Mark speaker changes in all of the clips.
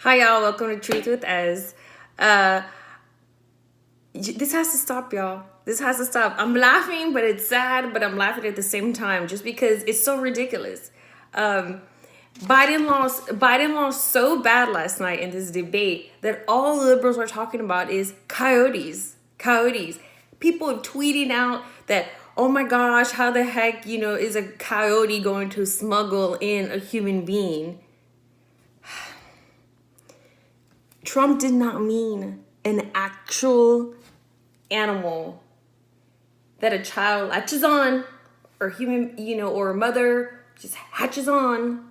Speaker 1: Hi y'all, welcome to Truth with Ez. This has to stop, y'all. This has to stop. I'm laughing, but it's sad, but I'm laughing at the same time just because it's so ridiculous. Biden lost so bad last night in this debate that all liberals are talking about is coyotes. Coyotes. People are tweeting out that, oh my gosh, how the heck, is a coyote going to smuggle in a human being? Trump did not mean an actual animal that a child latches on, or human, or a mother just hatches on,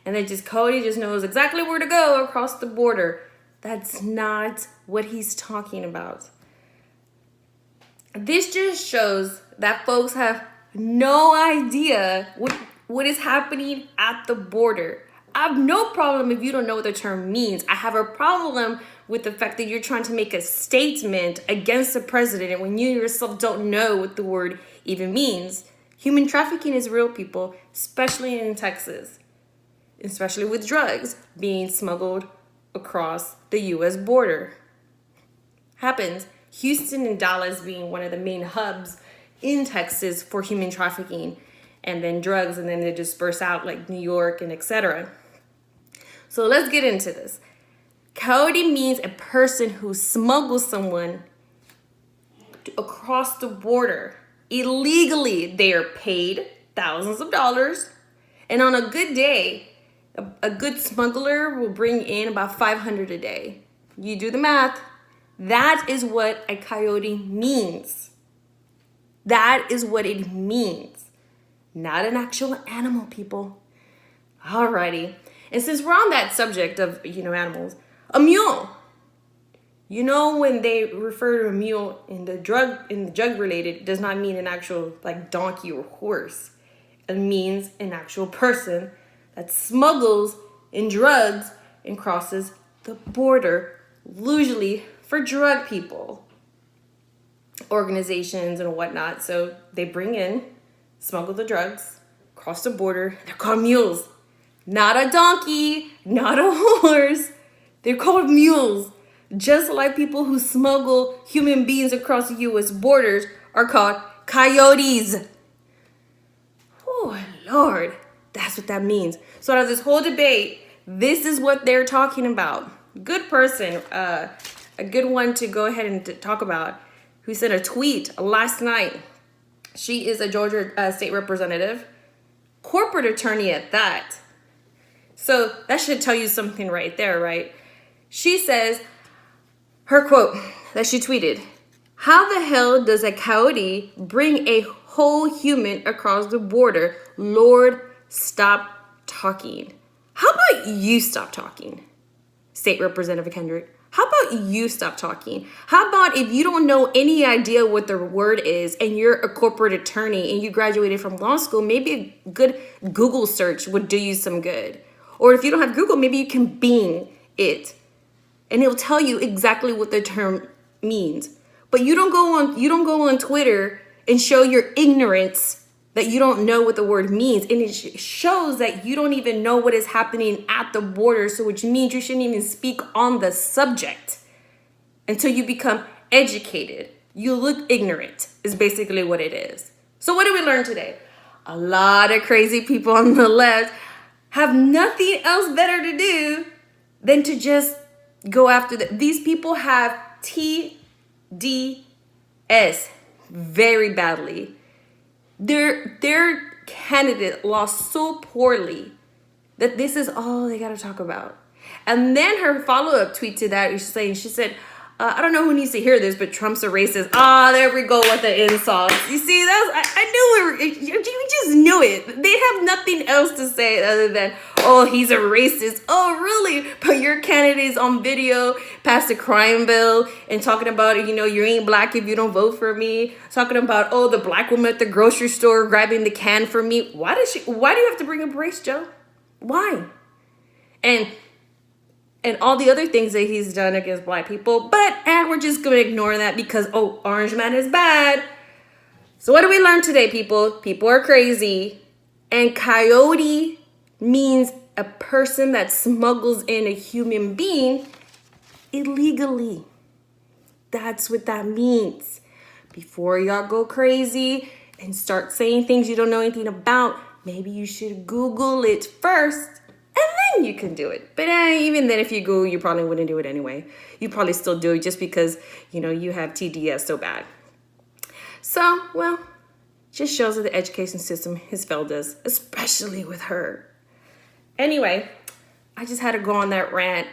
Speaker 1: and then Cody just knows exactly where to go across the border. That's not what he's talking about. This just shows that folks have no idea what is happening at the border. I have no problem if you don't know what the term means. I have a problem with the fact that you're trying to make a statement against the president when you yourself don't know what the word even means. Human trafficking is real, people, especially in Texas, especially with drugs being smuggled across the U.S. border. Happens. Houston and Dallas being one of the main hubs in Texas for human trafficking, and then drugs, and then they disperse out like New York and etc. So let's get into this. Coyote means a person who smuggles someone across the border illegally. They are paid thousands of dollars, and on a good day, a good smuggler will bring in about $500 a day. You do the math. That is what a coyote means. That is what it means. Not an actual animal, people. Alrighty. And since we're on that subject of, animals, a mule. When they refer to a mule in the drug related, it does not mean an actual like donkey or horse. It means an actual person that smuggles in drugs and crosses the border, usually for drug people, organizations and whatnot. So they bring in, smuggle the drugs, cross the border. They're called mules. Not a donkey, not a horse. They're called mules. Just like people who smuggle human beings across the U.S. borders are called coyotes. Oh, Lord. That's what that means. So out of this whole debate, this is what they're talking about. Good person, a good one to go ahead and talk about, who sent a tweet last night. She is a Georgia state representative, corporate attorney at that. So that should tell you something right there, right? She says, her quote that she tweeted, "How the hell does a coyote bring a whole human across the border? Lord, stop talking." How about you stop talking, State Representative Kendrick? How about you stop talking? How about if you don't know any idea what the word is and you're a corporate attorney and you graduated from law school, maybe a good Google search would do you some good. Or if you don't have Google, maybe you can Bing it and it'll tell you exactly what the term means. But you don't go on Twitter and show your ignorance that you don't know what the word means. And it shows that you don't even know what is happening at the border. So which means you shouldn't even speak on the subject until you become educated. You look ignorant is basically what it is. So what did we learn today? A lot of crazy people on the left have nothing else better to do than to just go after these people have TDS very badly. Their candidate lost so poorly that this is all they got to talk about. And then her follow-up tweet to that, she said, I don't know who needs to hear this, but Trump's a racist. There we go with the insults. You see, I knew it. You just knew it. They have nothing else to say other than, oh, he's a racist. Oh, really? But your candidate is on video, passed a crime bill, and talking about, you ain't black if you don't vote for me. Talking about, oh, the black woman at the grocery store grabbing the can for me. Why do you have to bring up race, Joe? Why? And all the other things that he's done against black people. But we're just going to ignore that because, Orange Man is bad. So what did we learn today, people? People are crazy. And coyote means a person that smuggles in a human being illegally. That's what that means. Before y'all go crazy and start saying things you don't know anything about, maybe you should Google it first, and then you can do it. But even then, if you Google, you probably wouldn't do it anyway. You probably still do it just because, you have TDS so bad. So, well, just shows that the education system has failed us, especially with her. Anyway, I just had to go on that rant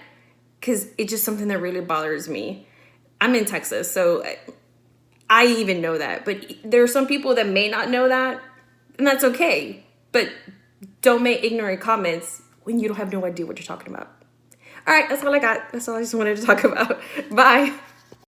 Speaker 1: because it's just something that really bothers me. I'm in Texas, so I even know that. But there are some people that may not know that, and that's okay. But don't make ignorant comments when you don't have no idea what you're talking about. All right, that's all I got. That's all I just wanted to talk about. Bye.